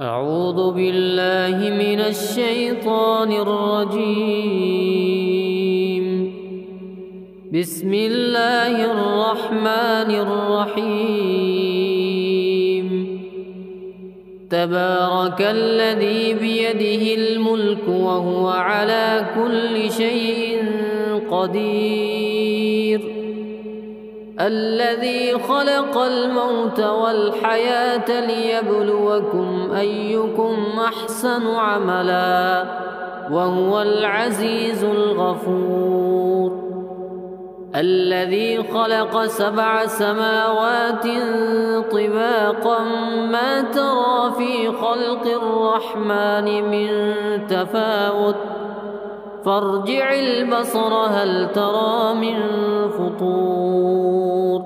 أعوذ بالله من الشيطان الرجيم. بسم الله الرحمن الرحيم. تبارك الذي بيده الملك وهو على كل شيء قدير. الذي خلق الموت والحياة ليبلوكم أيكم أحسن عملا وهو العزيز الغفور. الذي خلق 7 سماوات طباقا ما ترى في خلق الرحمن من تفاوت فارجع البصر هل ترى من فطور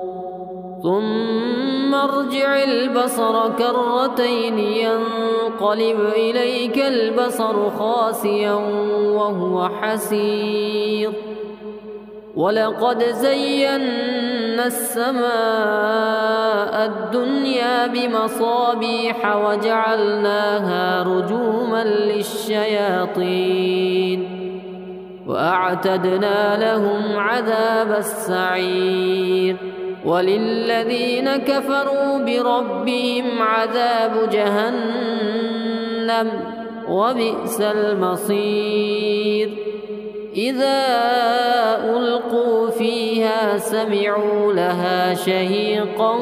ثم ارجع البصر كرتين ينقلب إليك البصر خاسئا وهو حسير. ولقد زينا السماء الدنيا بمصابيح وجعلناها رجوما للشياطين وأعتدنا لهم عذاب السعير. وللذين كفروا بربهم عذاب جهنم وبئس المصير. إذا ألقوا فيها سمعوا لها شهيقا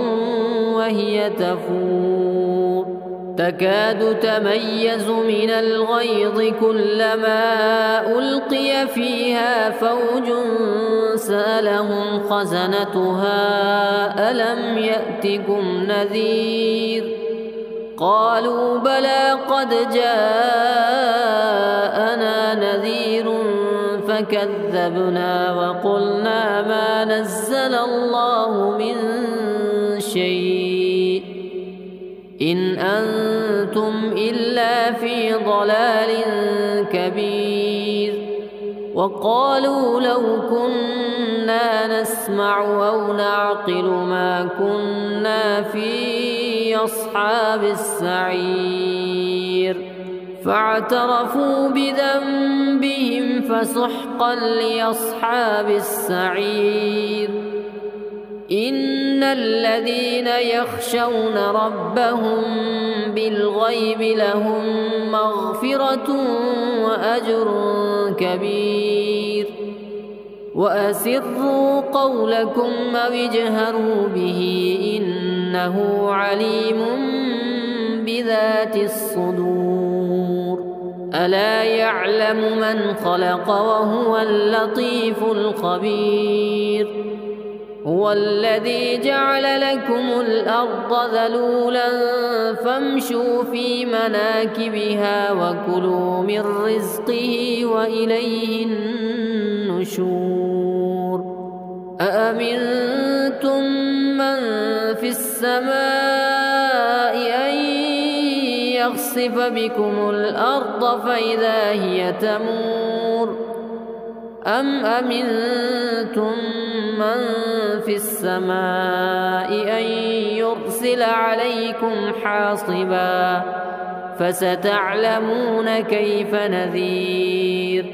وهي تفور تكاد تميز من الغيظ كلما ألقي فيها فوج سألهم خزنتها ألم يأتكم نذير قالوا بلى قد جاءنا نذير فكذبنا وقلنا ما نزل الله من شيء إن أنتم إلا في ضلال كبير. وقالوا لو كنا نسمع أو نعقل ما كنا في أصحاب السعير فاعترفوا بذنبهم فسحقا لأصحاب السعير. إن الذين يخشون ربهم بالغيب لهم مغفرة وأجر كبير. وأسروا قولكم أو اجهروا به إنه عليم بذات الصدور. ألا يعلم من خلق وهو اللطيف الخبير. هو الذي جعل لكم الأرض ذلولا فامشوا في مناكبها وكلوا من رزقه وإليه النشور. أأمنتم من في السماء أن يخسف بكم الأرض فإذا هي تمور أم أمنتم من في السماء أن يرسل عليكم حاصبا فستعلمون كيف نذير.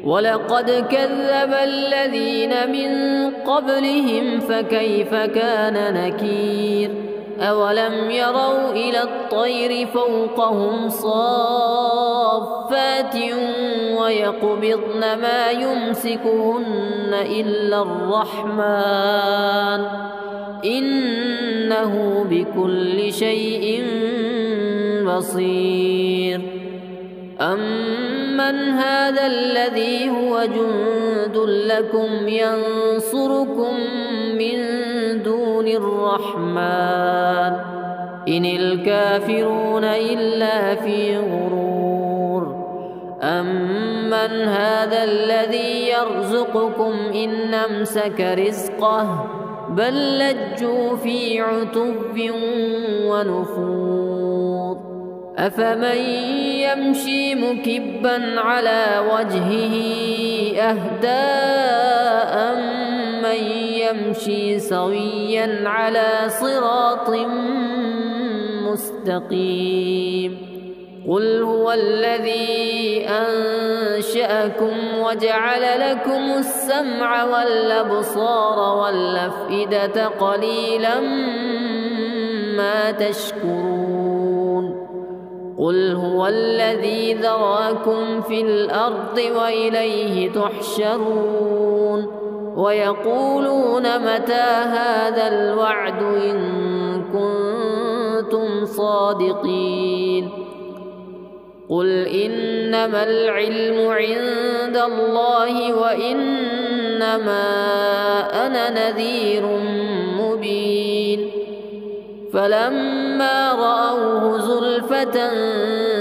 ولقد كذب الذين من قبلهم فكيف كان نكير. أولم يروا إلى الطير فوقهم صافات ويقبضن ما يمسكهن إلا الرحمن إنه بكل شيء بصير. أمن هذا الذي هو جند لكم ينصركم من دون الرحمن إن الكافرون إلا في غرور. أمن هذا الذي يرزقكم إن أمسك رزقه بل لجوا في عتب ونفور. أفمن يمشي مكبا على وجهه أهدى أمن يمشي سويا على صراط مستقيم. قل هو الذي أنشأكم وجعل لكم السمع والأبصار والأفئدة قليلا ما تشكرون. قل هو الذي ذرأكم في الأرض وإليه تحشرون. ويقولون متى هذا الوعد إن كنتم صادقين. قل إنما العلم عند الله وإنما أنا نذير مبين. فلما رأوه زلفة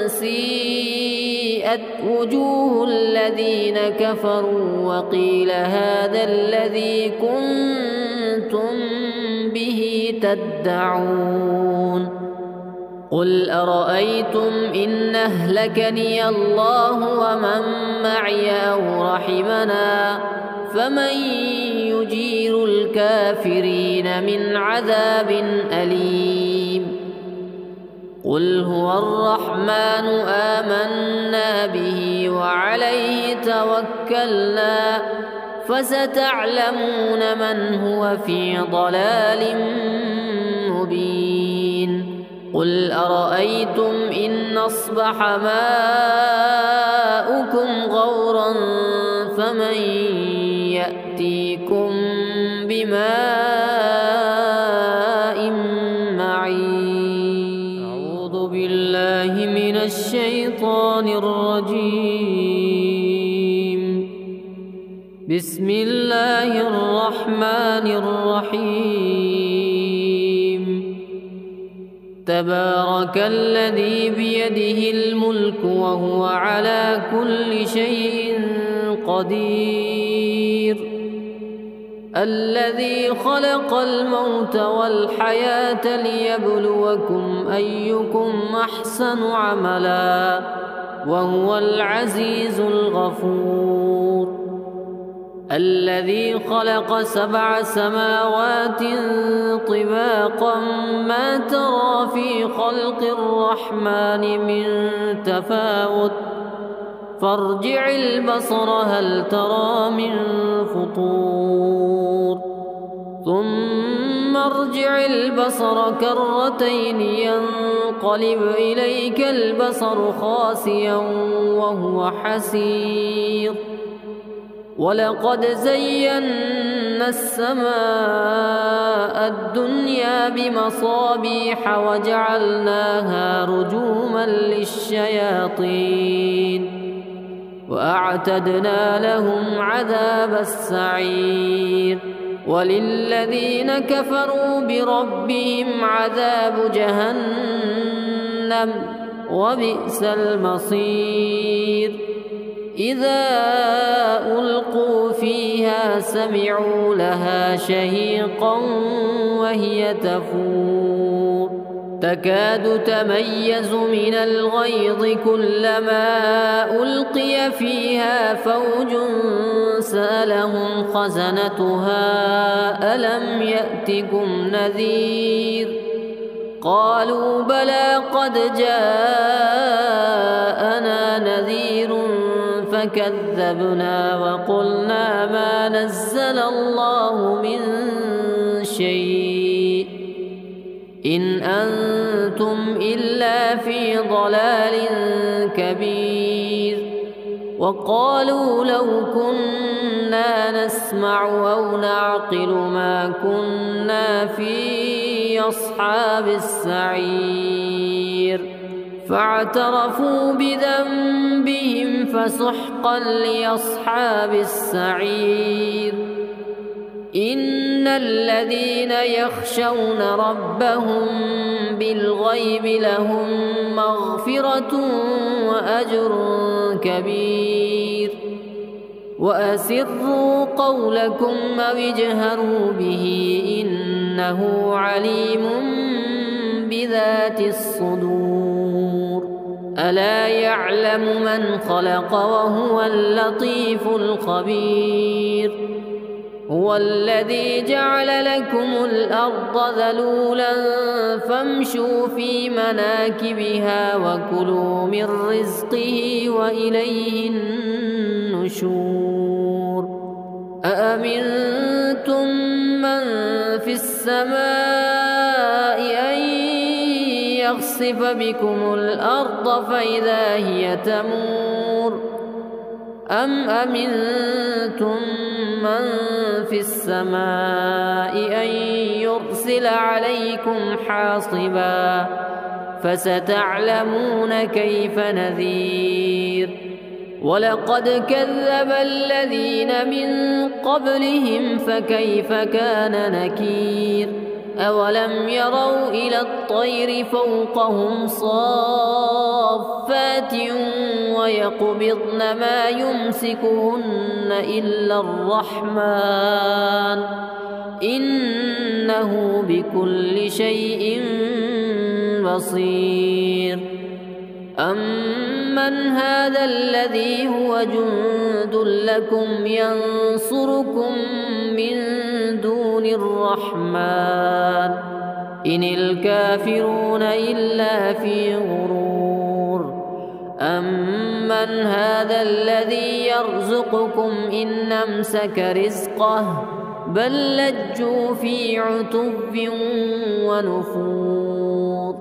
سيئت وجوه الذين كفروا وقيل هذا الذي كنتم به تدعون. قل أرأيتم إن أهلكني الله ومن معي أو رحمنا فمن يجير الكافرين من عذاب أليم. قل هو الرحمن آمنا به وعليه توكلنا فستعلمون من هو في ضلال مبين. قل أرأيتم إن أصبح ماؤكم غورا فمن يأتيكم بماء معين. أعوذ بالله من الشيطان الرجيم. بسم الله الرحمن الرحيم. تبارك الذي بيده الملك وهو على كل شيء قدير. الذي خلق الموت والحياة ليبلوكم أيكم أحسن عملا وهو العزيز الغفور. الذي خلق 7 سماوات طباقا ما ترى في خلق الرحمن من تفاوت فارجع البصر هل ترى من فطور ثم ارجع البصر كرتين ينقلب إليك البصر خاسئا وهو حسير. ولقد زينا السماء الدنيا بمصابيح وجعلناها رجوما للشياطين وأعتدنا لهم عذاب السعير. وللذين كفروا بربهم عذاب جهنم وبئس المصير. إذا ألقوا فيها سمعوا لها شهيقا وهي تفور تكاد تميز من الغيظ كلما ألقي فيها فوج سألهم خزنتها ألم يأتكم نذير قالوا بلى قد جاءنا نذير فكذبنا وقلنا ما نزل الله من شيء إن أنتم إلا في ضلال كبير. وقالوا لو كنا نسمع أو نعقل ما كنا في أصحاب السعير فاعترفوا بذنبهم فسحقا لأصحاب السعير. إن الذين يخشون ربهم بالغيب لهم مغفرة وأجر كبير. وأسروا قولكم أو اجهروا به إنه عليم بذات الصدور. ألا يعلم من خلق وهو اللطيف الخبير. هو الذي جعل لكم الأرض ذلولا فامشوا في مناكبها وكلوا من رزقه وإليه النشور أأمنتم من في السماء أن يخسف بكم الأرض فإذا هي تمور أم أمنتم من في السماء أن يرسل عليكم حاصبا فستعلمون كيف نذير ولقد كذب الذين من قبلهم فكيف كان نكير أولم يروا إلى الطير فوقهم صافات ويقبضن ما يمسكهن إلا الرحمن إنه بكل شيء بصير أمن هذا الذي هو جند لكم ينصركم من دون الرحمن إن الكافرون إلا في غرور أمن هذا الذي يرزقكم إن أمسك رزقه بل لجوا في عتب ونفور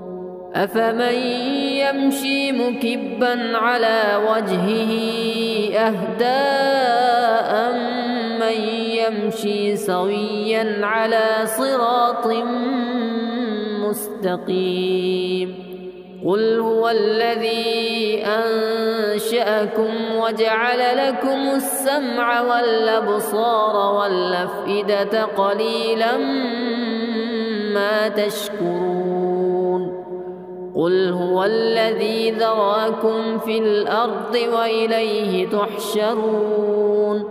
أفمن يمشي مكبا على وجهه أهدى من يمشي سويا على صراط مستقيم قل هو الذي أنشأكم وجعل لكم السمع والأبصار والأفئدة قليلا ما تشكرون قل هو الذي ذراكم في الأرض وإليه تحشرون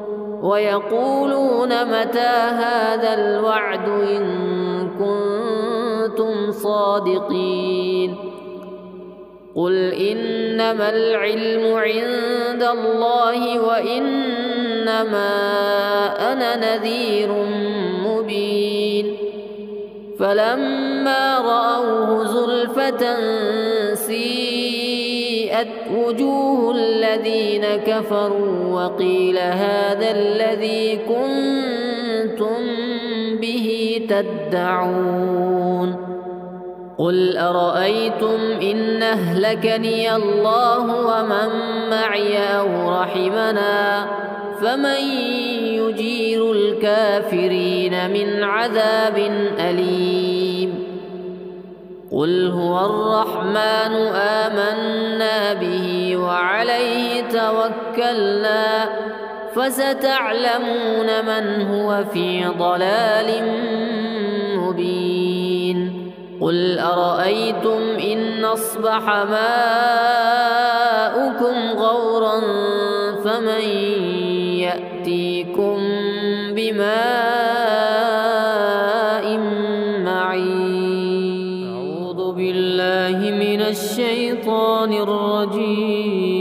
ويقولون متى هذا الوعد إن كنتم صادقين قل إنما العلم عند الله وإنما أنا نذير مبين فلما رأوه زلفة سيئت وجوه الذين كفروا وقيل هذا الذي كنتم به تدعون قل أرأيتم إن أهلكني الله ومن معي أو رحمنا فمن يجير الكافرين من عذاب أليم قل هو الرحمن آمنا به وعليه توكلنا فستعلمون من هو في ضلال مبين قل أرأيتم إن أصبح ماؤكم غورا فمن يأتيكم بماء معين أعوذ بالله من الشيطان الرجيم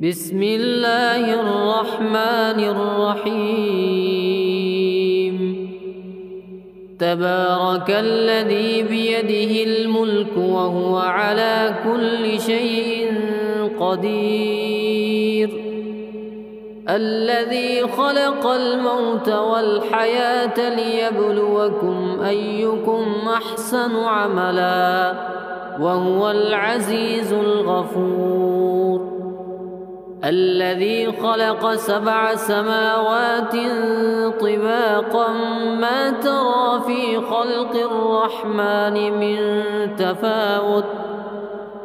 بسم الله الرحمن الرحيم تبارك الذي بيده الملك وهو على كل شيء قدير الذي خلق الموت والحياة ليبلوكم أيكم أحسن عملا وهو العزيز الغفور الذي خلق 7 سماوات طباقا ما ترى في خلق الرحمن من تفاوت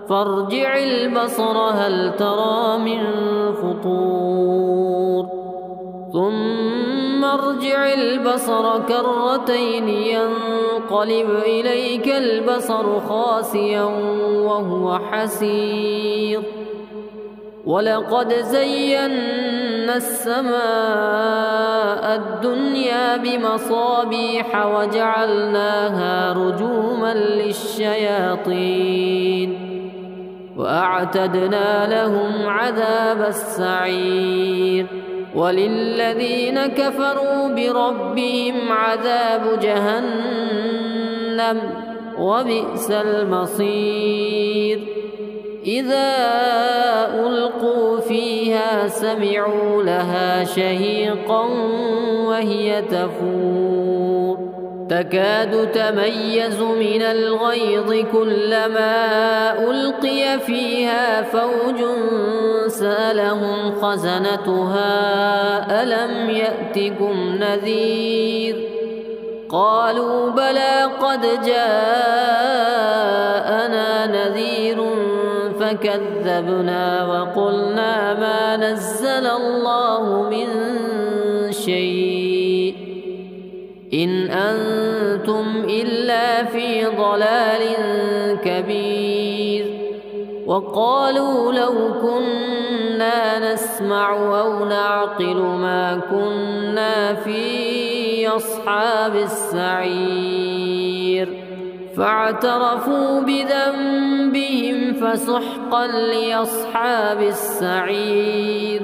فارجع البصر هل ترى من فطور ثم ارجع البصر كرتين ينقلب إليك البصر خاسئا وهو حسير ولقد زينا السماء الدنيا بمصابيح وجعلناها رجوما للشياطين وأعتدنا لهم عذاب السعير وللذين كفروا بربهم عذاب جهنم وبئس المصير إذا ألقوا فيها سمعوا لها شهيقا وهي تفور تكاد تميز من الغيظ كلما ألقي فيها فوج سألهم خزنتها ألم يأتكم نذير قالوا بلى قد جاءنا نذير فكذبنا وقلنا ما نزل الله من شيء إن أنتم إلا في ضلال كبير وقالوا لو كنا نسمع أو نعقل ما كنا في أصحاب السعير فاعترفوا بذنبهم فسحقا لأصحاب السعير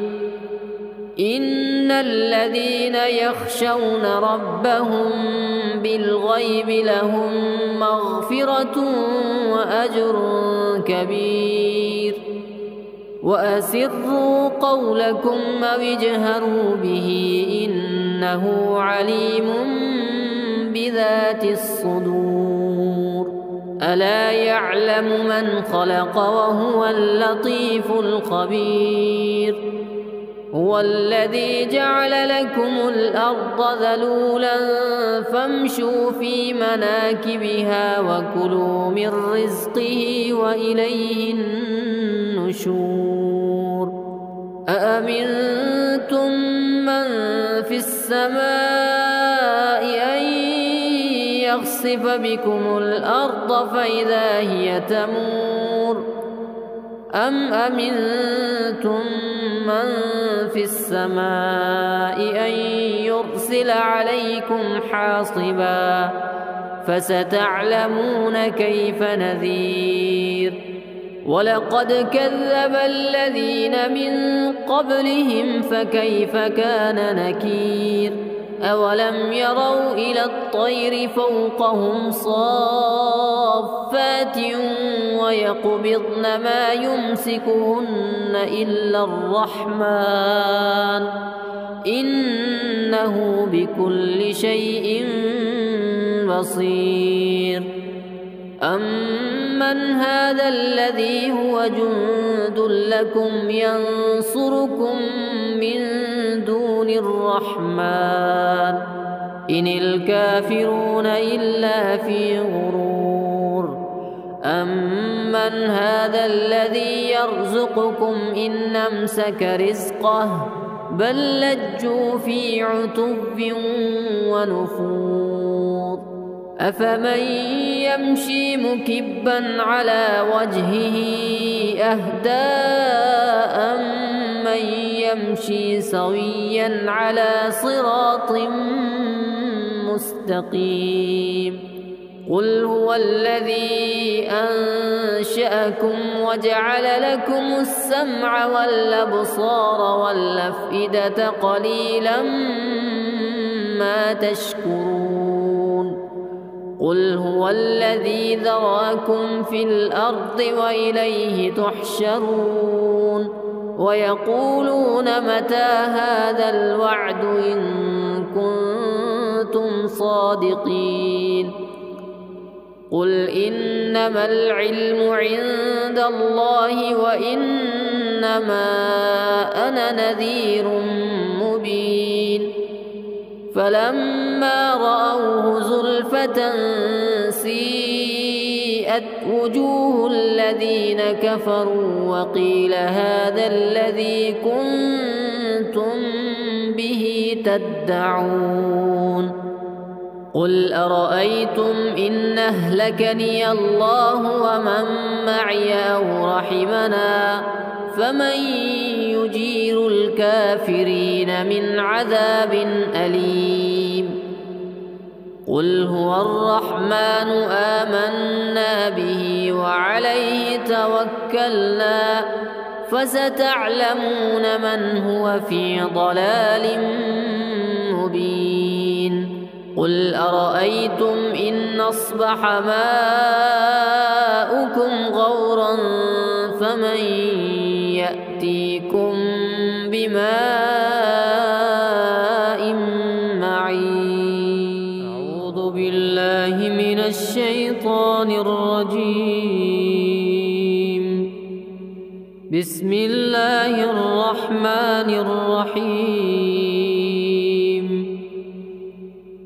إن الذين يخشون ربهم بالغيب لهم مغفرة وأجر كبير وأسروا قولكم أو اجهروا به إنه عليم بذات الصدور ألا يعلم من خلق وهو اللطيف الخبير هو الذي جعل لكم الأرض ذلولا فامشوا في مناكبها وكلوا من رزقه وإليه النشور أأمنتم من في السماء أن يخسف بكم الأرض فإذا هي تمور أم أمنتم من في السماء أن يرسل عليكم حاصبا فستعلمون كيف نذير ولقد كذب الذين من قبلهم فكيف كان نكير أولم يروا إلى الطير فوقهم صافات ويقبضن ما يمسكهن إلا الرحمن إنه بكل شيء بصير أمن هذا الذي هو جند لكم ينصركم من دون الرحمن إن الكافرون إلا في غرور أمن هذا الذي يرزقكم إن أمسك رزقه بل لجوا في عتب ونفور أفمن يمشي مكبا على وجهه أهدى أمن يمشي سويا على صراط مستقيم قل هو الذي أنشأكم وجعل لكم السمع والأبصار والأفئدة قليلا ما تشكرون قل هو الذي ذراكم في الأرض وإليه تحشرون ويقولون متى هذا الوعد إن كنتم صادقين قل إنما العلم عند الله وإنما أنا نذير مبين فلما رأوه زلفة سيئت وجوه الذين كفروا وقيل هذا الذي كنتم به تدعون قل أرأيتم إن أهلكني الله ومن معي أو رحمنا فمن يجير الكافرين من عذاب أليم قل هو الرحمن آمنا به وعليه توكلنا فستعلمون من هو في ضلال مبين. قل أرأيتم إن أصبح ماؤكم غورا فمن يأتيكم بماء معين. أعوذ بالله من الشيطان الرجيم. بسم الله الرحمن الرحيم.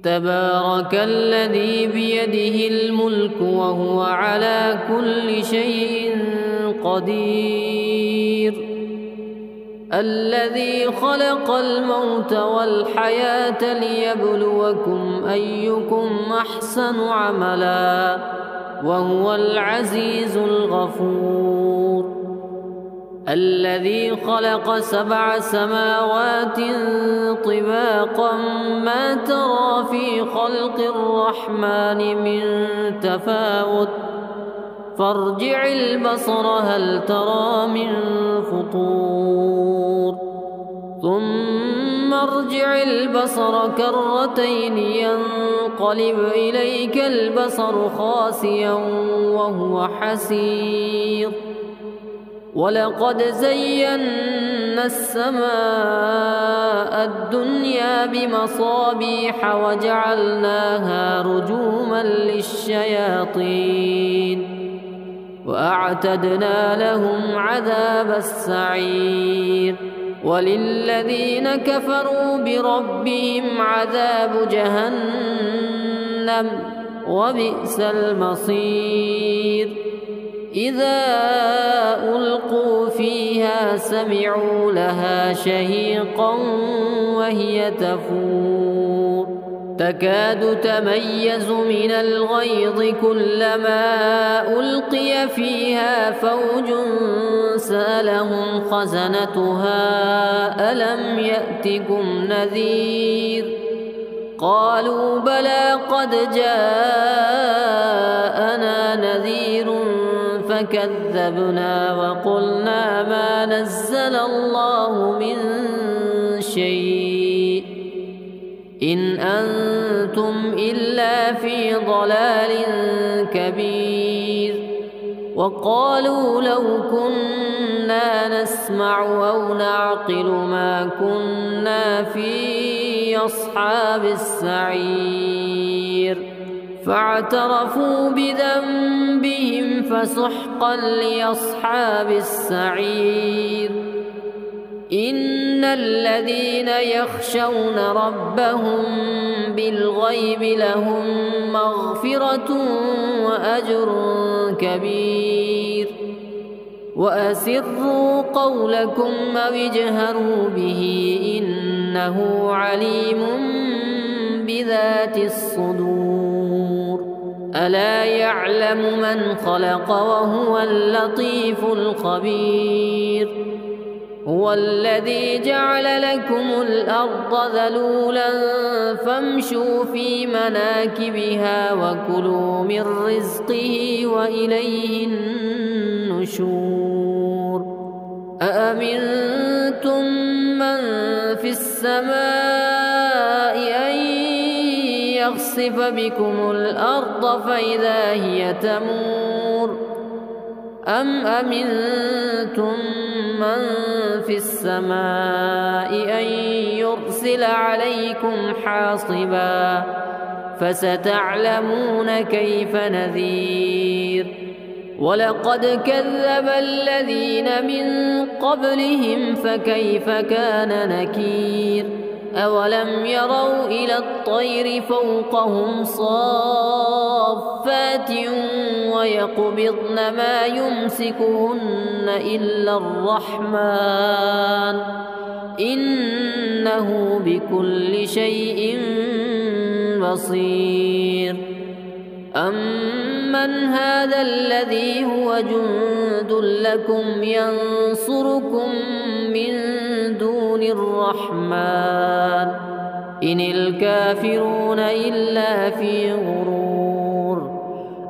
تبارك الذي بيده الملك وهو على كل شيء قدير. الذي خلق الموت والحياة ليبلوكم أيكم أحسن عملا وهو العزيز الغفور. الذي خلق 7 سماوات طباقا ما ترى في خلق الرحمن من تفاوت فارجع البصر هل ترى من فطور ثم ارجع البصر كرتين ينقلب إليك البصر خاسئا وهو حسير. ولقد زينا السماء الدنيا بمصابيح وجعلناها رجوما للشياطين وأعتدنا لهم عذاب السعير. وللذين كفروا بربهم عذاب جهنم وبئس المصير. إذا ألقوا فيها سمعوا لها شهيقا وهي تفور تكاد تميز من الغيظ كلما ألقي فيها فوج سألهم خزنتها ألم يأتكم نذير قالوا بلى قد جاءنا نذير فكذبنا وقلنا ما نزل الله من شيء إن أنتم إلا في ضلال كبير. وقالوا لو كنا نسمع أو نعقل ما كنا في أصحاب السعير فاعترفوا بذنبهم فسحقا لأصحاب السعير. إن الذين يخشون ربهم بالغيب لهم مغفرة وأجر كبير. وأسروا قولكم أو اجهروا به إنه عليم بذات الصدور. ألا يعلم من خلق وهو اللطيف الخبير. هو الذي جعل لكم الأرض ذلولا فامشوا في مناكبها وكلوا من رزقه وإليه النشور. أأمنتم من في السماء أن يخسف بكم الأرض فإذا هي تمور أم أمنتم من في السماء أن يرسل عليكم حاصبا فستعلمون كيف نذير. ولقد كذب الذين من قبلهم فكيف كان نكير. أولم يروا إلى الطير فوقهم صافات ويقبضن ما يمسكهن إلا الرحمن إنه بكل شيء بصير. أمن هذا الذي هو جند لكم ينصركم من دون الرحمن إن الكافرون إلا في غرور.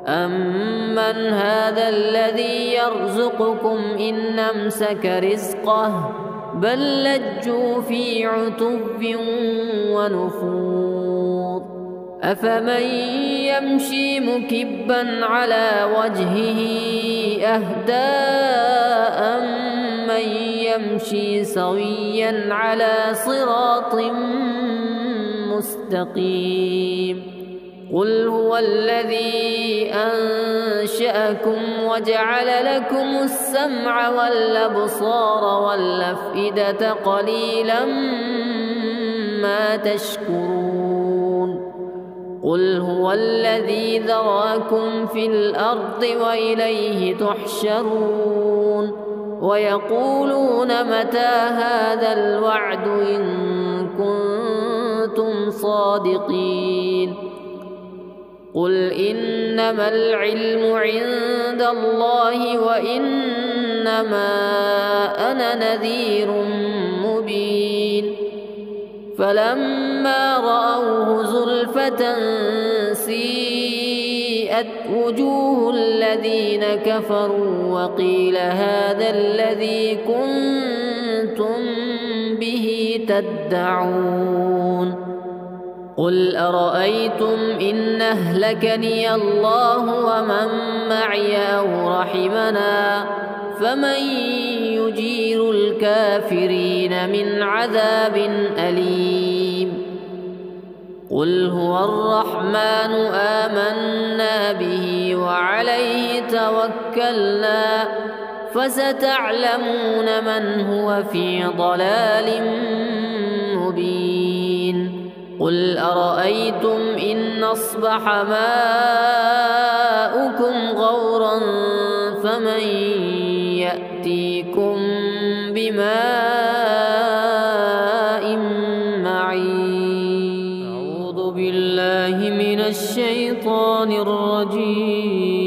أمن هذا الذي يرزقكم إن أمسك رزقه بل لجوا في عتو ونفور أفمن يمشي مكبا على وجهه أهدى أمن يمشي سويا على صراط مستقيم قل هو الذي أنشأكم وجعل لكم السمع والأبصار والأفئدة قليلا ما تشكرون قل هو الذي ذراكم في الأرض وإليه تحشرون ويقولون متى هذا الوعد إن كنتم صادقين قل إنما العلم عند الله وإنما أنا نذير مبين فلما رأوه زلفة سيئت وجوه الذين كفروا وقيل هذا الذي كنتم به تدعون قل أرأيتم إن أهلكني الله ومن معي أو رحمنا فمن يجير الكافرين من عذاب أليم قل هو الرحمن آمنا به وعليه توكلنا فستعلمون من هو في ضلال مبين قل أرأيتم إن أصبح ماؤكم غورا فمن يأتيكم بماء معين أعوذ بالله من الشيطان الرجيم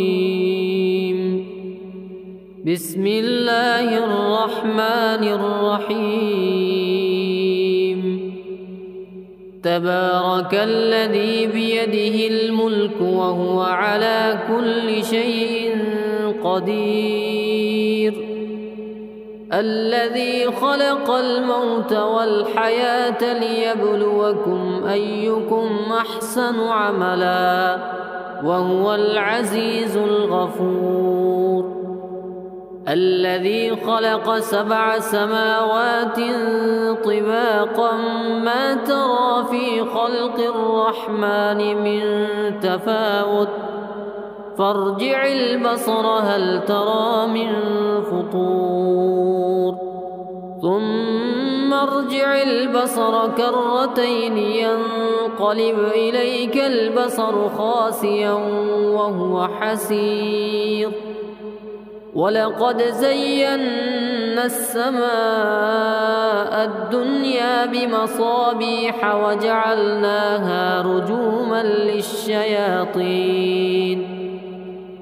بسم الله الرحمن الرحيم تبارك الذي بيده الملك وهو على كل شيء قدير الذي خلق الموت والحياة ليبلوكم أيكم أحسن عملا وهو العزيز الغفور الذي خلق 7 سماوات طباقا ما ترى في خلق الرحمن من تفاوت فارجع البصر هل ترى من فطور ثم ارجع البصر كرتين ينقلب إليك البصر خاسئا وهو حسير ولقد زينا السماء الدنيا بمصابيح وجعلناها رجوما للشياطين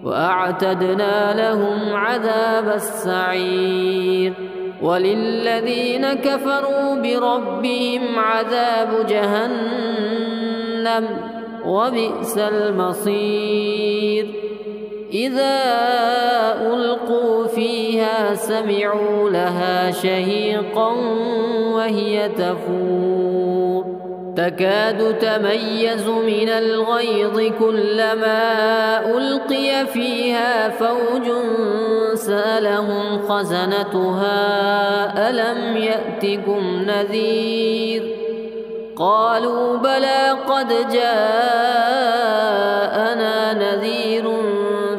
وأعتدنا لهم عذاب السعير وللذين كفروا بربهم عذاب جهنم وبئس المصير إذا ألقوا فيها سمعوا لها شهيقا وهي تفور تكاد تميز من الغيظ كلما ألقي فيها فوج سألهم خزنتها ألم يأتكم نذير قالوا بلى قد جاءنا نذير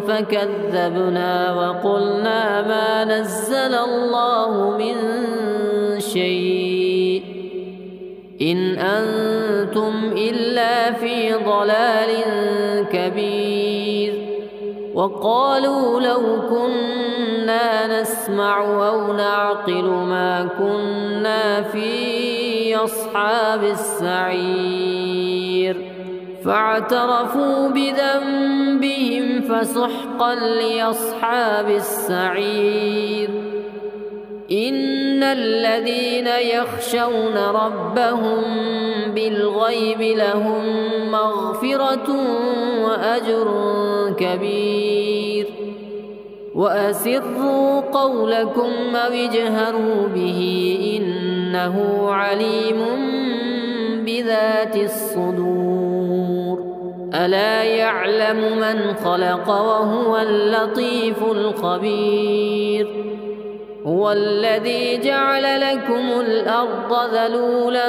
فكذبنا وقلنا ما نزل الله من شيء إن أنتم إلا في ضلال كبير وقالوا لو كنا نسمع أو نعقل ما كنا في أصحاب السعير فاعترفوا بذنبهم فسحقا لأصحاب السعير إن الذين يخشون ربهم بالغيب لهم مغفرة وأجر كبير. وأسروا قولكم أو اجهروا به إنه عليم بذات الصدور. ألا يعلم من خلق وهو اللطيف الخبير. هو الذي جعل لكم الأرض ذلولا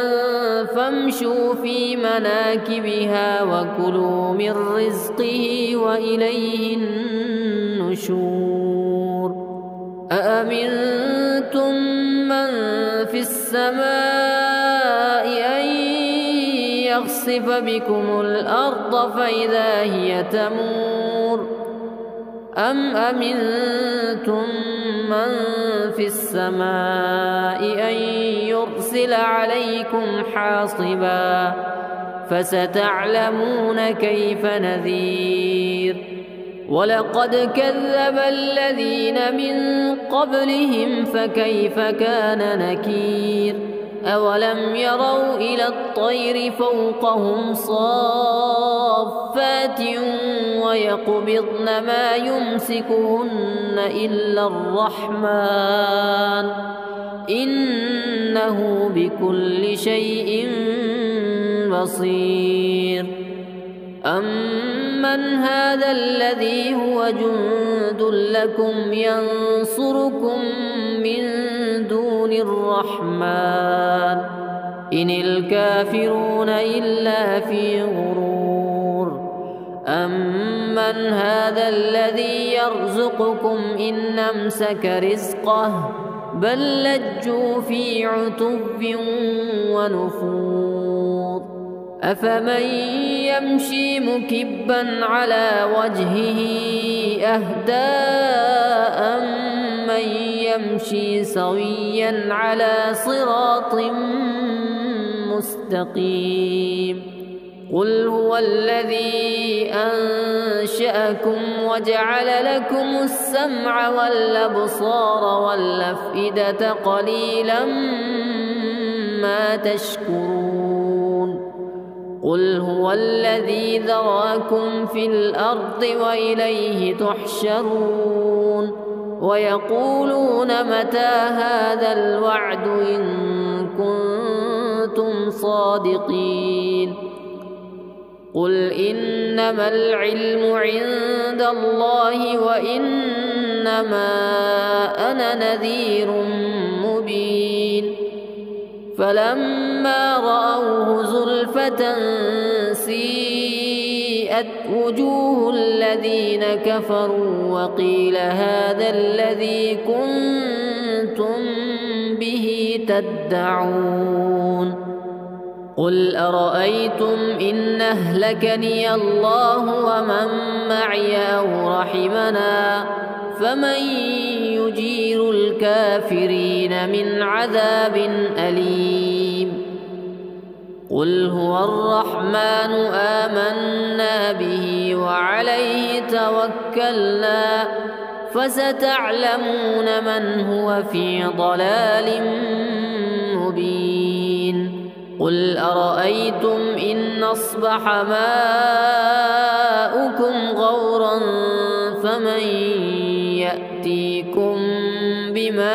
فامشوا في مناكبها وكلوا من رزقه وإليه النشور. أأمنتم من في السماء أن يخسف بكم الأرض فإذا هي تمور أم أمنتم من في السماء أن يرسل عليكم حاصبا فستعلمون كيف نذير. ولقد كذب الذين من قبلهم فكيف كان نكير. أولم يروا إلى الطير فوقهم صافات ويقبضن ما يمسكهن إلا الرحمن إنه بكل شيء بصير. أمن هذا الذي هو جند لكم ينصركم من دون الرحمن إن الكافرون إلا في غرور. أمن هذا الذي يرزقكم إن أمسك رزقه بل لجوا في عتب ونفور. أفمن يمشي مكبا على وجهه أهدى أمن يمشي سويا على صراط مستقيم. قل هو الذي أنشأكم وجعل لكم السمع والأبصار والأفئدة قليلا ما تشكرون. قل هو الذي ذراكم في الأرض وإليه تحشرون. ويقولون متى هذا الوعد إن كنتم صادقين. قل إنما العلم عند الله وإنما أنا نذير مبين. فلما رأوه زلفة سيئت وجوه الذين كفروا وقيل هذا الذي كنتم به تدعون. قل أرأيتم إن أهلكني الله ومن معي أو رحمنا فمن يجير الكافرين من عذاب أليم. قل هو الرحمن آمنا به وعليه توكلنا فستعلمون من هو في ضلال مبين. قل أرأيتم إن أصبح ماؤكم غورا فمن يأتيكم بماء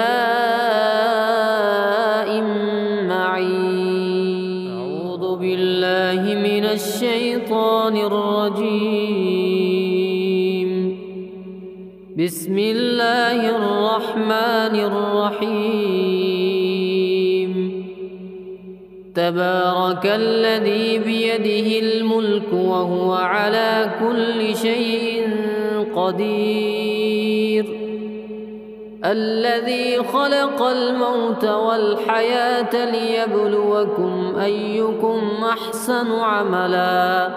معين. أعوذ بالله من الشيطان الرجيم. بسم الله الرحمن الرحيم. تبارك الذي بيده الملك وهو على كل شيء قدير. الذي خلق الموت والحياة ليبلوكم أيكم أحسن عملا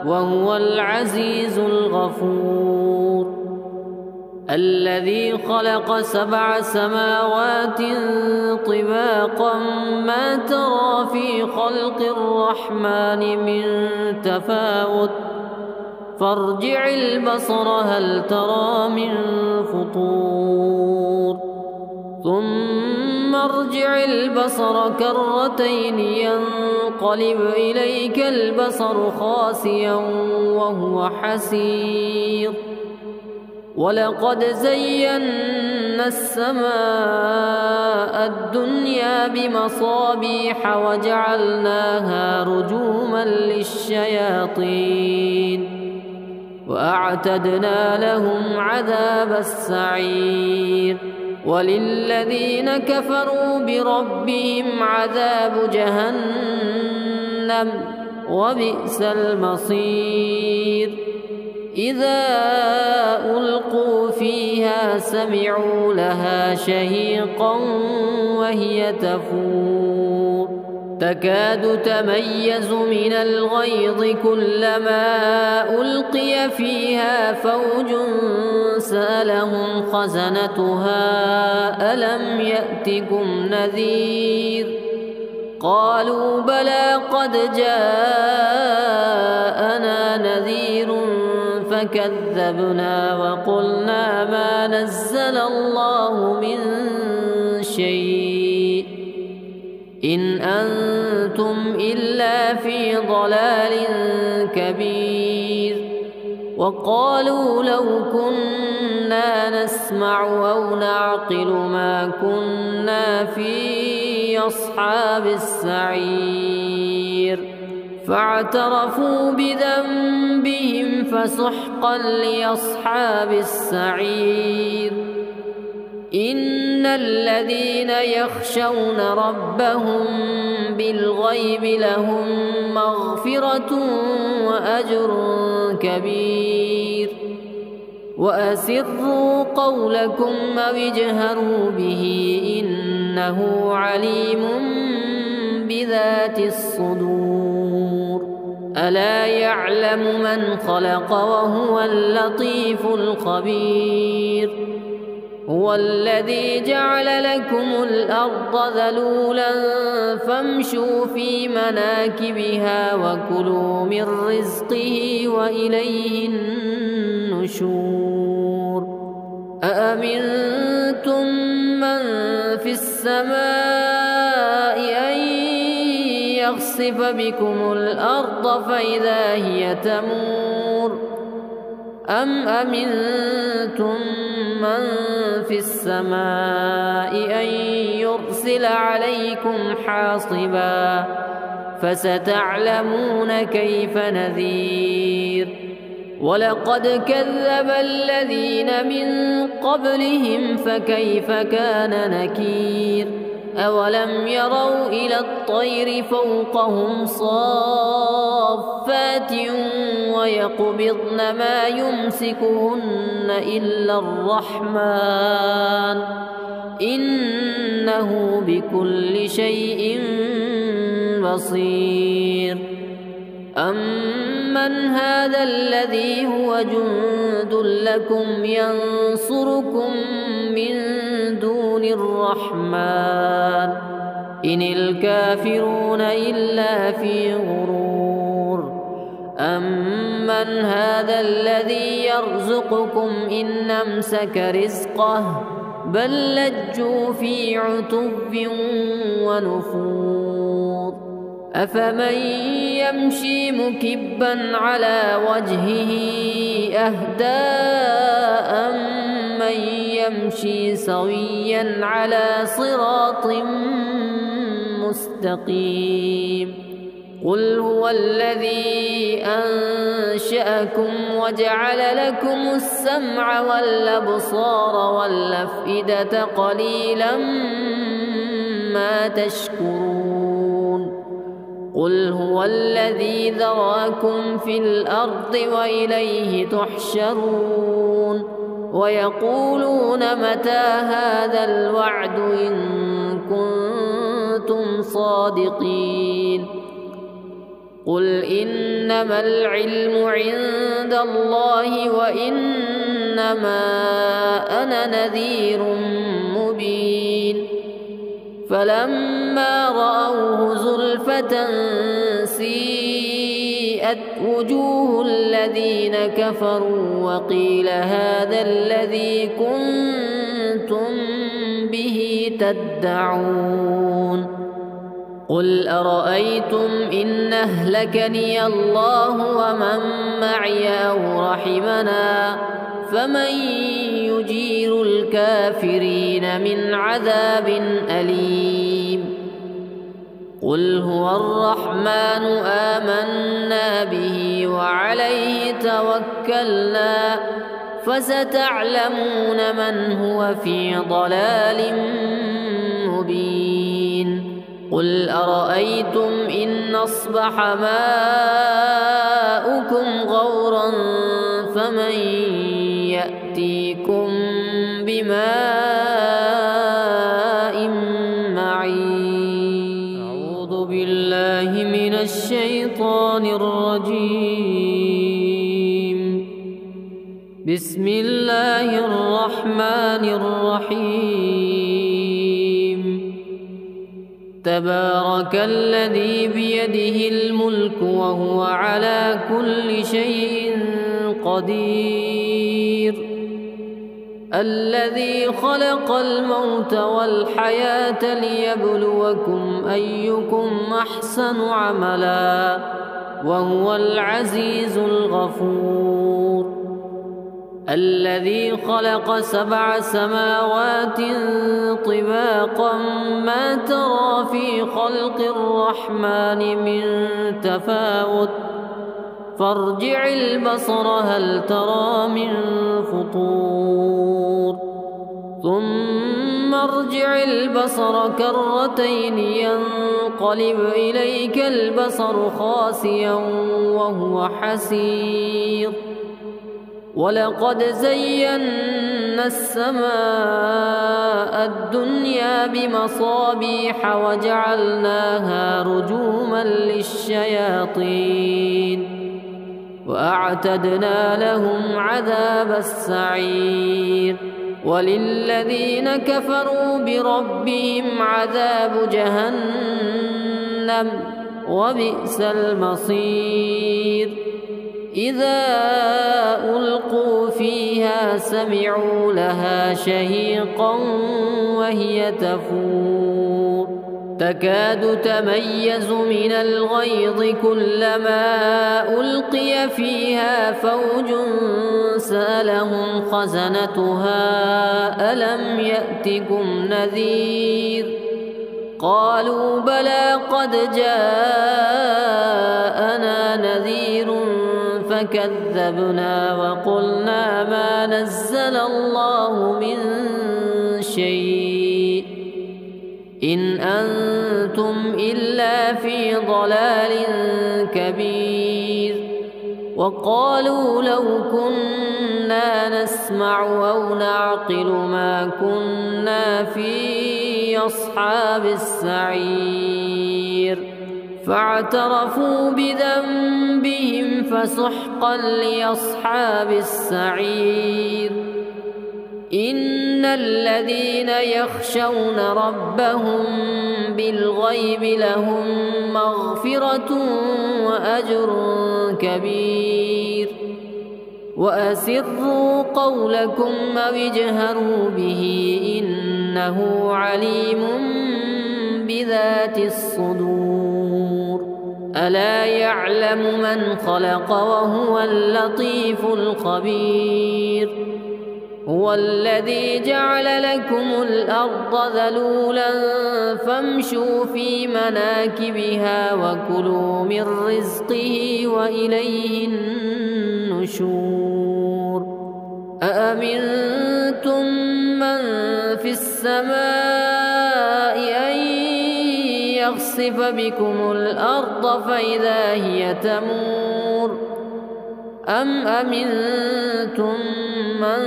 وهو العزيز الغفور. الذي خلق 7 سماوات طباقا ما ترى في خلق الرحمن من تفاوت فارجع البصر هل ترى من فطور ثم ارجع البصر كرتين ينقلب إليك البصر خاسئا وهو حسير ولقد زينا السماء الدنيا بمصابيح وجعلناها رجوما للشياطين وأعتدنا لهم عذاب السعير وللذين كفروا بربهم عذاب جهنم وبئس المصير إذا ألقوا فيها سمعوا لها شهيقا وهي تفور تكاد تميز من الغيظ كلما ألقي فيها فوج سألهم خزنتها ألم يأتكم نذير قالوا بلى قد جاءنا نذير فكذبنا وقلنا ما نزل الله من شيء إن أنتم إلا في ضلال كبير وقالوا لو كنا نسمع أو نعقل ما كنا في أصحاب السعير فاعترفوا بذنبهم فسحقا لأصحاب السعير إن الذين يخشون ربهم بالغيب لهم مغفرة وأجر كبير وأسروا قولكم أو اجهروا به إنه عليم بذات الصدور ألا يعلم من خلق وهو اللطيف الخبير هو الذي جعل لكم الأرض ذلولا فامشوا في مناكبها وكلوا من رزقه وإليه النشور أأمنتم من في السماء أن يخسف بكم الأرض فإذا هي تمور أم أمنتم من في السماء أن يرسل عليكم حاصبا فستعلمون كيف نذير ولقد كذب الذين من قبلهم فكيف كان نكير أولم يروا إلى الطير فوقهم صافات ويقبضن ما يمسكهن إلا الرحمن إنه بكل شيء بصير أمن هذا الذي هو جند لكم ينصركم من دون الرحمن إن الكافرون إلا في غرور أمن هذا الذي يرزقكم إن أمسك رزقه بل لجوا في عتب ونفور أفمن يمشي مكبا على وجهه أهدى من يمشي سويا على صراط مستقيم قل هو الذي أنشأكم وجعل لكم السمع والأبصار والأفئدة قليلا ما تشكرون قل هو الذي ذراكم في الأرض وإليه تحشرون ويقولون متى هذا الوعد إن كنتم صادقين قل إنما العلم عند الله وإنما أنا نذير مبين فلما رأوه زلفة سيئت وجوه الذين كفروا وقيل هذا الذي كنتم به تدعون قل أرأيتم إن أهلكني الله ومن معي أو رحمنا فمن يجير الكافرين من عذاب أليم قل هو الرحمن آمنا به وعليه توكلنا فستعلمون من هو في ضلال مبين قل أرأيتم إن أصبح ماؤكم غورا فمن يأتيكم بماء معين أعوذ بالله من الشيطان الرجيم بسم الله الرحمن الرحيم تبارك الذي بيده الملك وهو على كل شيء قدير الذي خلق الموت والحياة ليبلوكم أيكم أحسن عملا وهو العزيز الغفور الذي خلق 7 سماوات طباقا ما ترى في خلق الرحمن من تفاوت فارجع البصر هل ترى من فطور ثم ارجع البصر كرتين ينقلب إليك البصر خاسئا وهو حسير ولقد زينا السماء الدنيا بمصابيح وجعلناها رجوما للشياطين وأعتدنا لهم عذاب السعير وللذين كفروا بربهم عذاب جهنم وبئس المصير إذا ألقوا فيها سمعوا لها شهيقا وهي تفور تكاد تميز من الغيظ كلما ألقي فيها فوج سألهم خزنتها ألم يأتكم نذير قالوا بلى قد جاءنا نذير فكذبنا وقلنا ما نزل الله من شيء إن أنتم إلا في ضلال كبير وقالوا لو كنا نسمع أو نعقل ما كنا في أصحاب السعير فاعترفوا بذنبهم فسحقا لأصحاب السعير إن الذين يخشون ربهم بالغيب لهم مغفرة وأجر كبير وأسروا قولكم أو اجهروا به إنه عليم بذات الصدور ألا يعلم من خلق وهو اللطيف الخبير هو الذي جعل لكم الأرض ذلولا فامشوا في مناكبها وكلوا من رزقه وإليه النشور أأمنتم من في السماء أن يخسف بكم الأرض فإذا هي تمور أم أمنتم من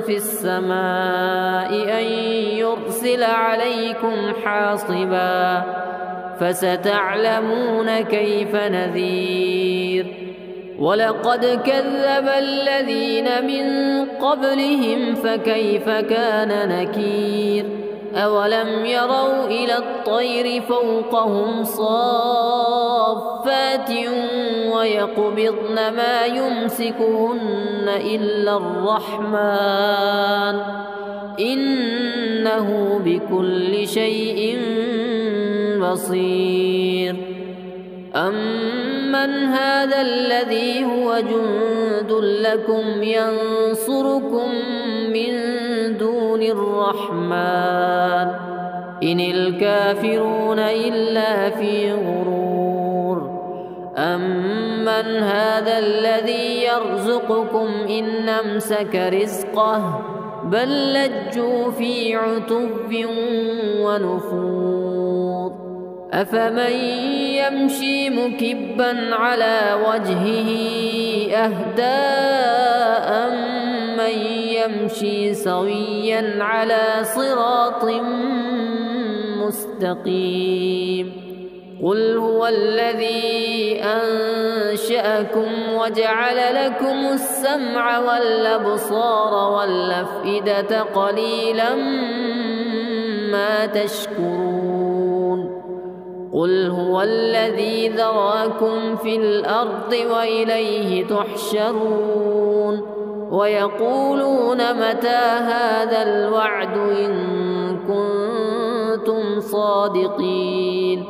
في السماء أن يرسل عليكم حاصبا فستعلمون كيف نذير ولقد كذب الذين من قبلهم فكيف كان نكير أولم يروا إلى الطير فوقهم صافات ويقبضن ما يمسكهن إلا الرحمن إنه إنه بكل شيء بصير. أمن هذا الذي هو جند لكم ينصركم من دون الرحمن إن الكافرون إلا في غرور. أمن هذا الذي يرزقكم إن أمسك رزقه بل لجوا في عتب ونفور. أفمن يمشي مكبا على وجهه أهدى أمن يمشي سويا على صراط مستقيم. قل هو الذي أنشأكم وجعل لكم السمع والأبصار والأفئدة قليلا ما تشكرون. قل هو الذي ذراكم في الأرض وإليه تحشرون. ويقولون متى هذا الوعد إن كنتم صادقين.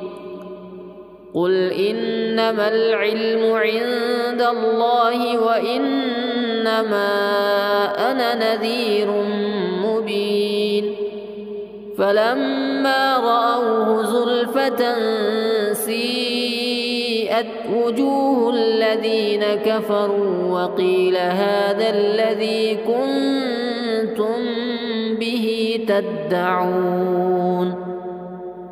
قل إنما العلم عند الله وإنما أنا نذير مبين. فلما رأوه زلفة سيئت وجوه الذين كفروا وقيل هذا الذي كنتم به تدعون.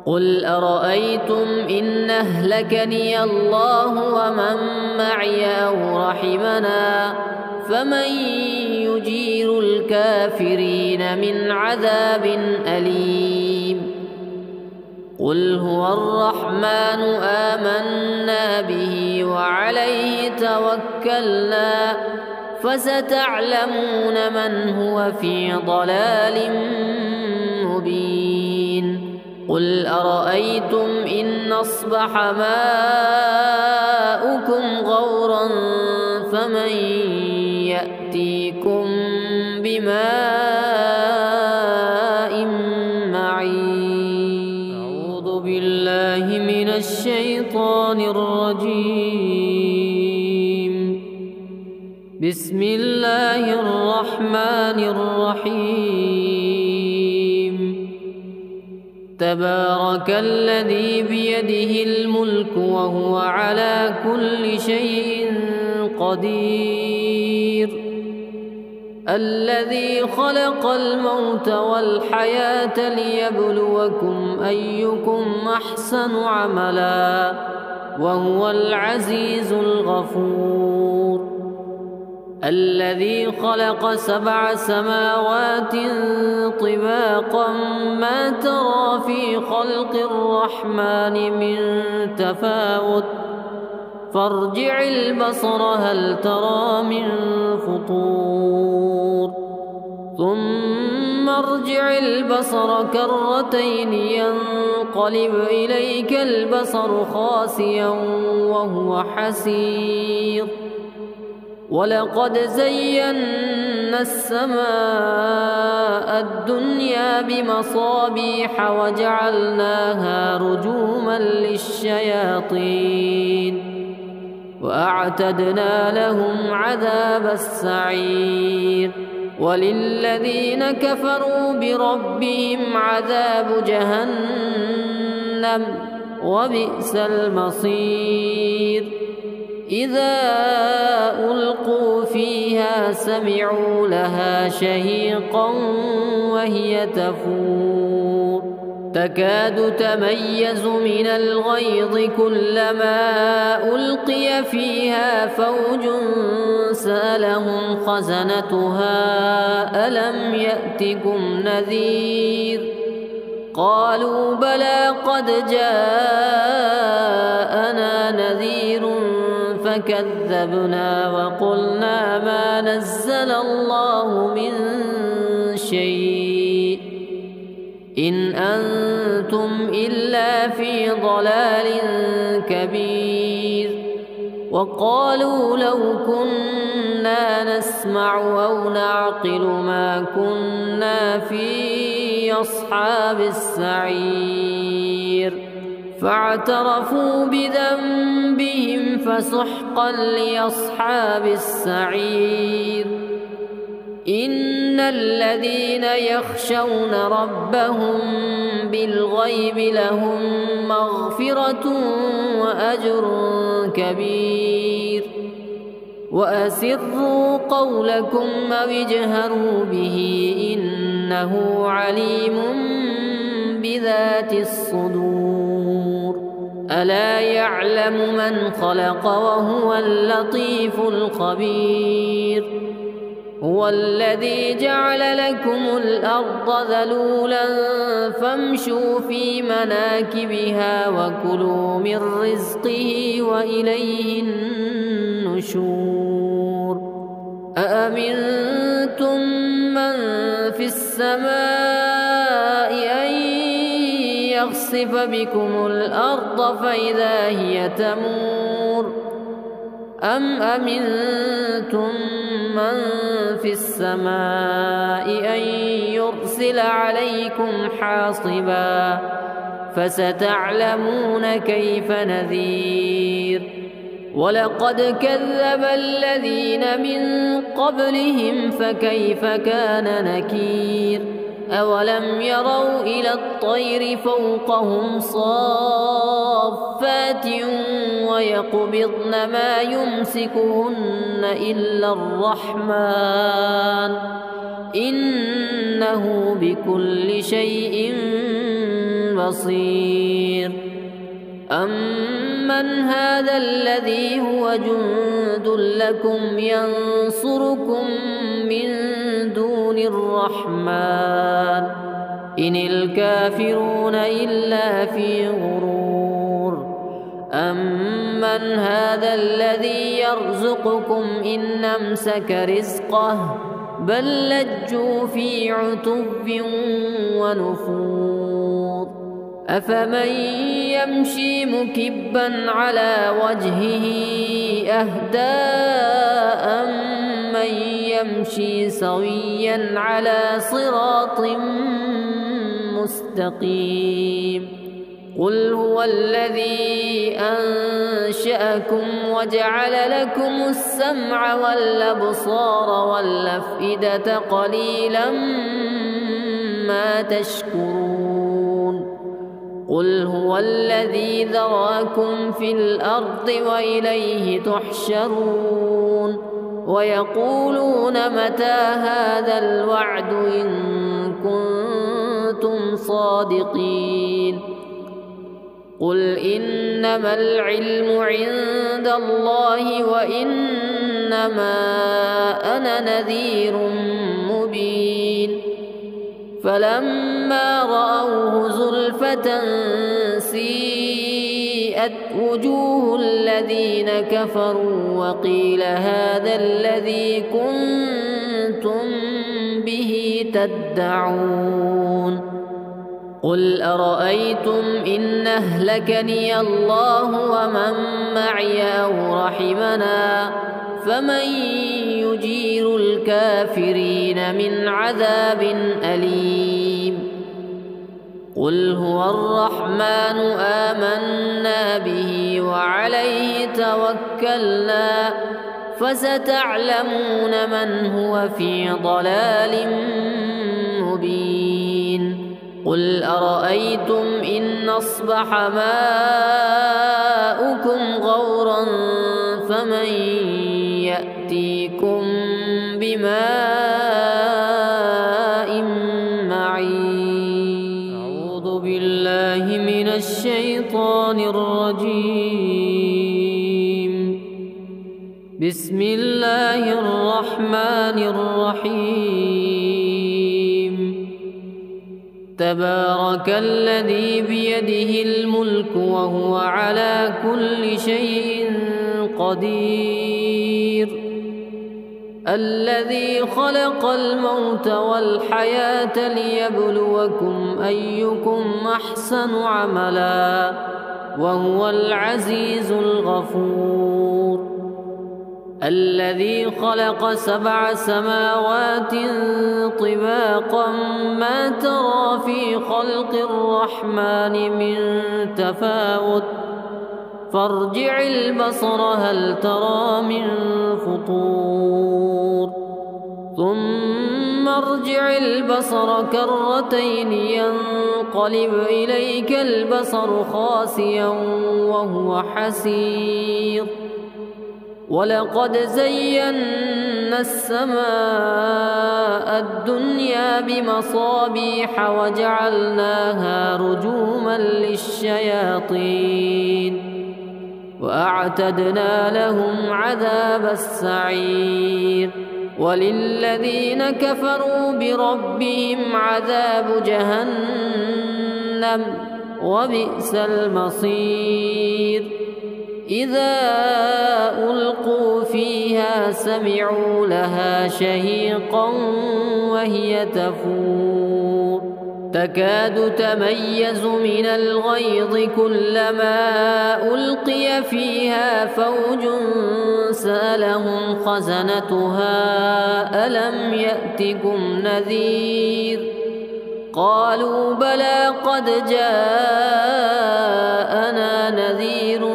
قل أرأيتم إن أهلكني الله ومن معي أو رحمنا فمن يجير الكافرين من عذاب أليم. قل هو الرحمن آمنا به وعليه توكلنا فستعلمون من هو في ضلال مبين. قل أرأيتم إن أصبح ماؤكم غورا فمن يأتيكم بماء معين. أعوذ بالله من الشيطان الرجيم. بسم الله الرحمن الرحيم. تبارك الذي بيده الملك وهو على كل شيء قدير. الذي خلق الموت والحياة ليبلوكم أيكم أحسن عملا وهو العزيز الغفور. الذي خلق 7 سماوات طباقا ما ترى في خلق الرحمن من تفاوت فارجع البصر هل ترى من فطور. ثم ارجع البصر كرتين ينقلب إليك البصر خاسئا وهو حسير. ولقد زينا السماء الدنيا بمصابيح وجعلناها رجوما للشياطين وأعتدنا لهم عذاب السعير. وللذين كفروا بربهم عذاب جهنم وبئس المصير. إذا ألقوا فيها سمعوا لها شهيقا وهي تفور تكاد تميز من الغيظ كلما ألقي فيها فوج سألهم خزنتها ألم يأتكم نذير قالوا بلى قد جاءنا نذير فكذبنا وقلنا ما نزل الله من شيء إن أنتم إلا في ضلال كبير. وقالوا لو كنا نسمع أو نعقل ما كنا في لأصحاب السعير فاعترفوا بذنبهم فسحقا لأصحاب السعير إن الذين يخشون ربهم بالغيب لهم مغفرة وأجر كبير وأسروا قولكم أو اجهروا به إنه عليم بذات الصدور ألا يعلم من خلق وهو اللطيف الخبير هو الذي جعل لكم الأرض ذلولا فامشوا في مناكبها وكلوا من رزقه وإليه النشور أأمنتم من في السماء أن يخسف بكم الأرض فإذا هي تمور أم أمنتم من في السماء أن يرسل عليكم حاصبا فستعلمون كيف نذير ولقد كذب الذين من قبلهم فكيف كان نكير أولم يروا إلى الطير فوقهم صافات ويقبضن ما يمسكهن إلا الرحمن إنه بكل شيء بصير أمن هذا الذي هو جند لكم ينصركم من دون الرحمن إن الكافرون إلا في غرور أمن هذا الذي يرزقكم إن أمسك رزقه بل لجوا في عتب ونفور أفمن يمشي مكبا على وجهه أهدى أمن يمشي سويا على صراط مستقيم قل هو الذي أنشأكم وجعل لكم السمع والأبصار والأفئدة قليلا ما تشكرون قل هو الذي ذراكم في الأرض وإليه تحشرون ويقولون متى هذا الوعد إن كنتم صادقين قل إنما العلم عند الله وإنما أنا نذير مبين فلما رأوه زلفة سيئت وجوه الذين كفروا وقيل هذا الذي كنتم به تدعون قل أرأيتم إن أهلكني الله ومن معي أو رحمنا فمن يجير الكافرين من عذاب أليم قل هو الرحمن آمنا به وعليه توكلنا فستعلمون من هو في ضلال مبين قل أرأيتم إن أصبح ماؤكم غورا فمن يأتيكم بماء معين أعوذ بالله من الشيطان الرجيم بسم الله الرحمن الرحيم تبارك الذي بيده الملك وهو على كل شيء قدير الذي خلق الموت والحياة ليبلوكم أيكم أحسن عملا وهو العزيز الغفور الذي خلق 7 سماوات طباقا ما ترى في في خلق الرحمن من تفاوت فارجع البصر هل ترى من فطور ثم ارجع البصر كرتين ينقلب إليك البصر خاسئا وهو حسير ولقد زينا السماء الدنيا بمصابيح وجعلناها رجوما للشياطين وأعتدنا لهم عذاب السعير وللذين كفروا بربهم عذاب جهنم وبئس المصير إذا ألقوا فيها سمعوا لها شهيقا وهي تفور تكاد تميز من الغيظ كلما ألقي فيها فوج سألهم خزنتها ألم يأتكم نذير قالوا بلى قد جاءنا نذير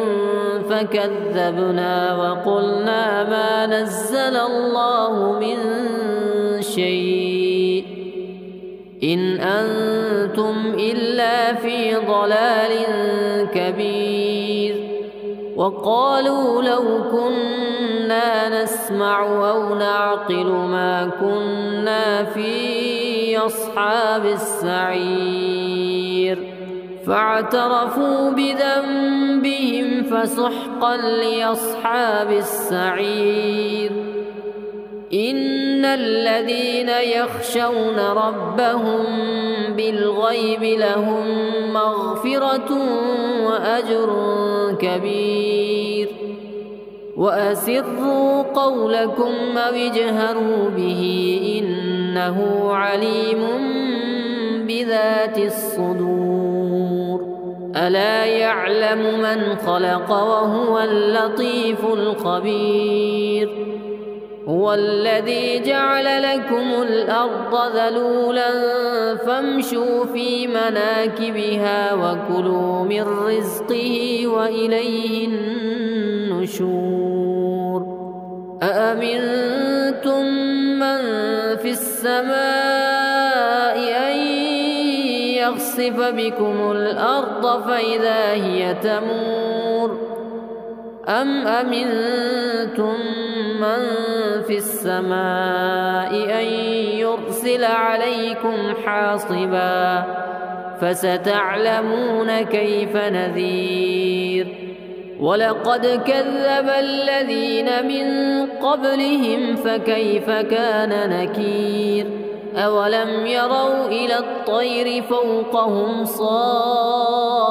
فكذبنا وقلنا ما نزل الله من شيء إن أنتم إلا في ضلال كبير وقالوا لو كنا نسمع أو نعقل ما كنا في أصحاب السعير فاعترفوا بذنبهم فسحقا لأصحاب السعير إن الذين يخشون ربهم بالغيب لهم مغفرة وأجر كبير وأسروا قولكم أو اجهروا به إنه عليم بذات الصدور ألا يعلم من خلق وهو اللطيف الخبير هو الذي جعل لكم الأرض ذلولا فامشوا في مناكبها وكلوا من رزقه وإليه النشور أأمنتم من في السماء أن يخسف بكم الأرض فإذا هي تمور أم أمنتم من في السماء أن يرسل عليكم حاصبا فستعلمون كيف نذير ولقد كذب الذين من قبلهم فكيف كان نكير أولم يروا إلى الطير فوقهم صافات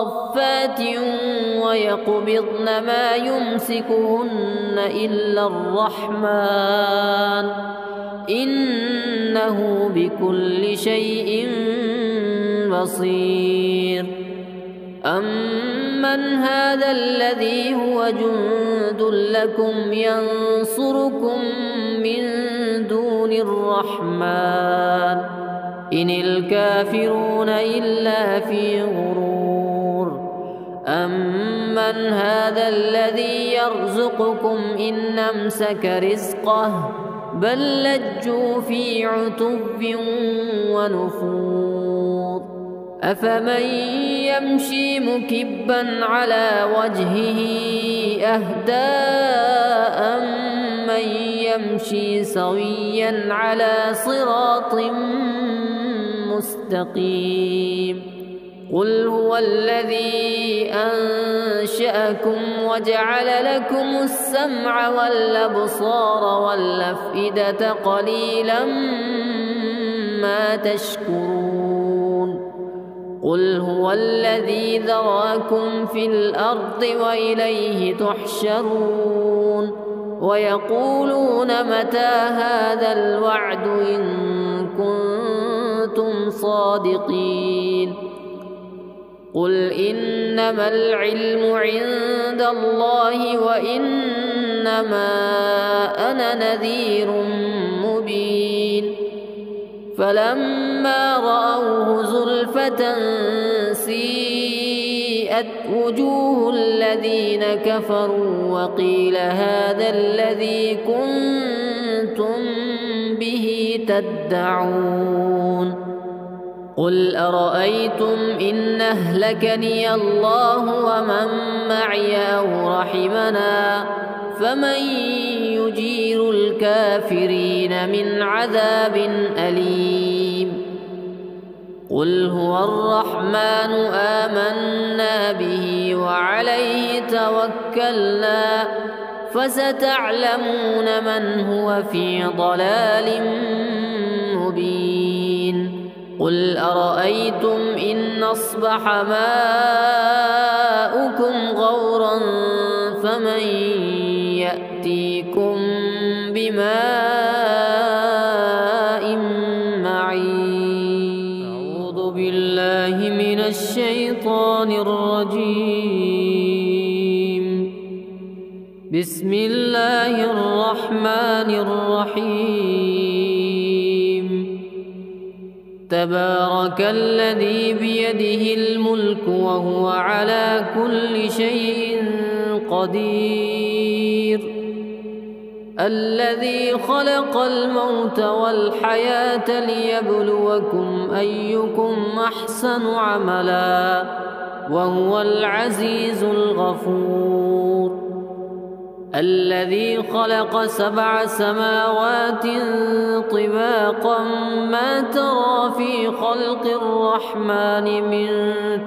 ويقبضن ما يمسكهن إلا الرحمن إنه بكل شيء بصير أمن هذا الذي هو جند لكم ينصركم من دون الرحمن إن الكافرون إلا في غرور أمن هذا الذي يرزقكم إن أمسك رزقه بل لجوا في عتب ونفور أفمن يمشي مكبا على وجهه أهدى أمن يمشي سويا على صراط مستقيم قل هو الذي أنشأكم وجعل لكم السمع والأبصار والأفئدة قليلا ما تشكرون قل هو الذي ذراكم في الأرض وإليه تحشرون ويقولون متى هذا الوعد إن كنتم صادقين قل إنما العلم عند الله وإنما أنا نذير مبين فلما رأوه زلفى زلفة سيئت وجوه الذين كفروا وقيل هذا الذي كنتم به تدعون قل أرأيتم إن أهلكني الله ومن معي أو رحمنا فمن يجير الكافرين من عذاب أليم قل هو الرحمن آمنا به وعليه توكلنا فستعلمون من هو في ضلال مبين قل أرأيتم إن أصبح ماؤكم غورا فمن يأتيكم بماء معين أعوذ بالله من الشيطان الرجيم بسم الله الرحمن الرحيم تبارك الذي بيده الملك وهو على كل شيء قدير الذي خلق الموت والحياة ليبلوكم أيكم أحسن عملا وهو العزيز الغفور الذي خلق 7 سماوات طباقا ما ترى في خلق الرحمن من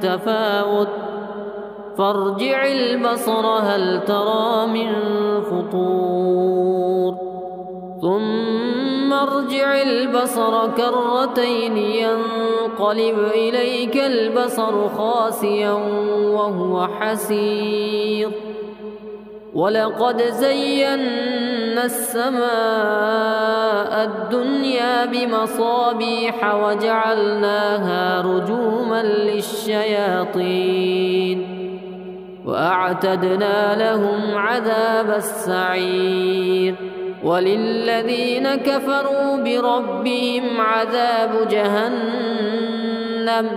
تفاوت فارجع البصر هل ترى من فطور ثم ارجع البصر كرتين ينقلب إليك البصر خاسئا وهو حسير ولقد زينا السماء الدنيا بمصابيح وجعلناها رجوما للشياطين وأعتدنا لهم عذاب السعير وللذين كفروا بربهم عذاب جهنم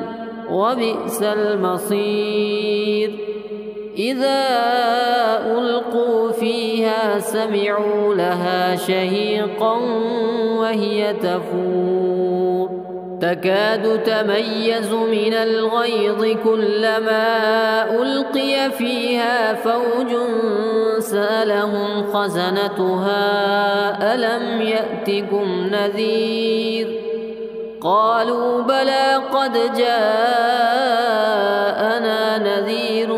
وبئس المصير إذا ألقوا فيها سمعوا لها شهيقا وهي تفور تكاد تميز من الغيظ كلما ألقي فيها فوج سألهم خزنتها ألم يأتكم نذير قالوا بلى قد جاءنا نذير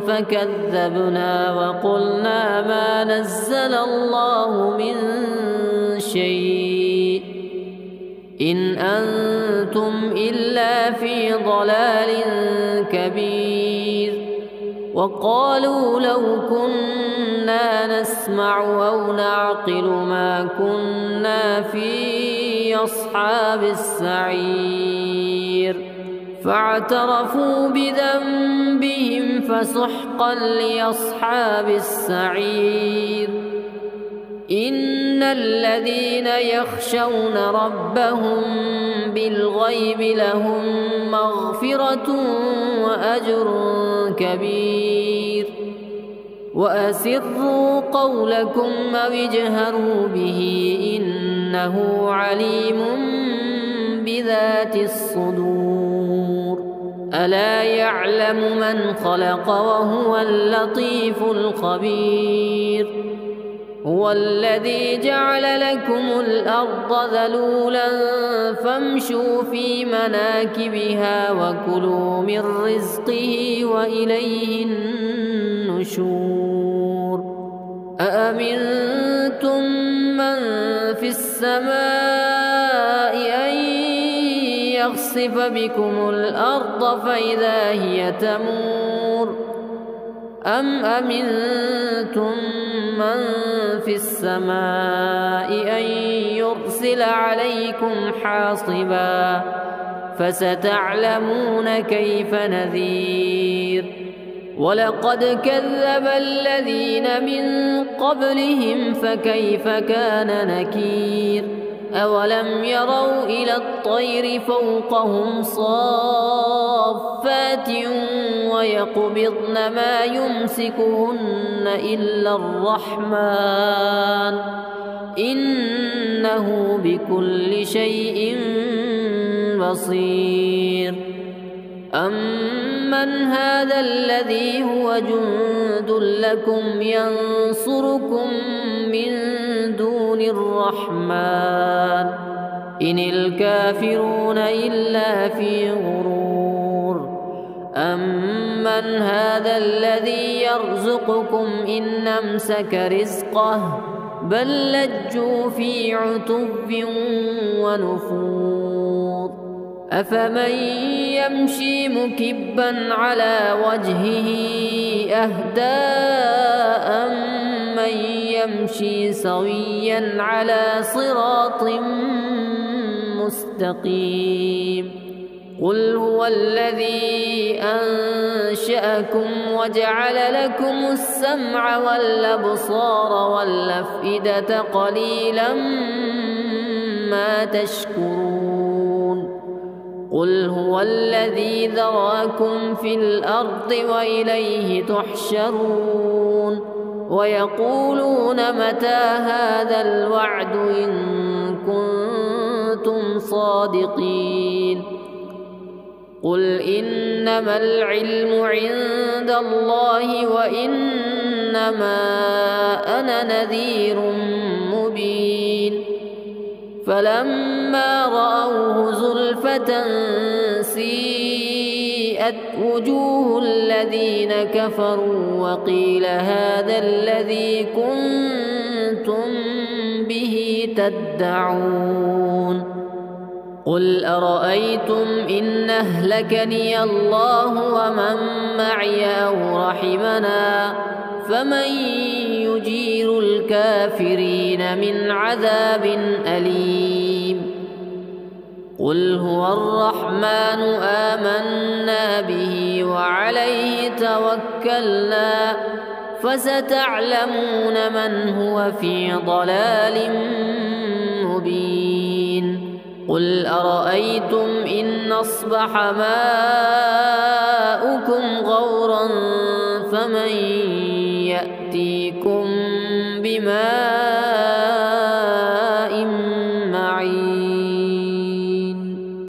فكذبنا وقلنا ما نزل الله من شيء إن أنتم إلا في ضلال كبير وقالوا لو كنا نسمع أو نعقل ما كنا في أصحاب السعير فاعترفوا بذنبهم فسحقا لأصحاب السعير إن الذين يخشون ربهم بالغيب لهم مغفرة وأجر كبير وأسروا قولكم أو اجهروا به إنه عليم بذات الصدور ألا يعلم من خلق وهو اللطيف الخبير هو الذي جعل لكم الأرض ذلولا فامشوا في مناكبها وكلوا من رزقه وإليه النشور أأمنتم من في السماء أن يخسف بكم الأرض فإذا هي تمور أم أمنتم من في السماء أن يرسل عليكم حاصبا فستعلمون كيف نذير ولقد كذب الذين من قبلهم فكيف كان نكير أولم يروا إلى الطير فوقهم صافات ويقبضن ما يمسكهن إلا الرحمن إنه بكل شيء بصير. أمن هذا الذي هو جند لكم ينصركم من دون الرحمن إن الكافرون إلا في غرور. أمن هذا الذي يرزقكم إن أمسك رزقه بل لجوا في عتب ونفور. أفمن يمشي مكبا على وجهه أهدى أمن يمشي سويا على صراط مستقيم. قل هو الذي أنشأكم وجعل لكم السمع والأبصار والأفئدة قليلا ما تشكرون. قل هو الذي ذرأكم في الأرض وإليه تحشرون. ويقولون متى هذا الوعد إن كنتم صادقين. قل إنما العلم عند الله وإنما أنا نذير مبين. فلما رأوه زلفة سيئت وجوه الذين كفروا وقيل هذا الذي كنتم به تدعون. قل أرأيتم إن أهلكني الله ومن معي أو رحمنا فمن يجير الكافرين من عذاب أليم. قل هو الرحمن آمنا به وعليه توكلنا فستعلمون من هو في ضلال مبين. قل أرأيتم إن أصبح ماؤكم غورا فمن يأتيكم بماء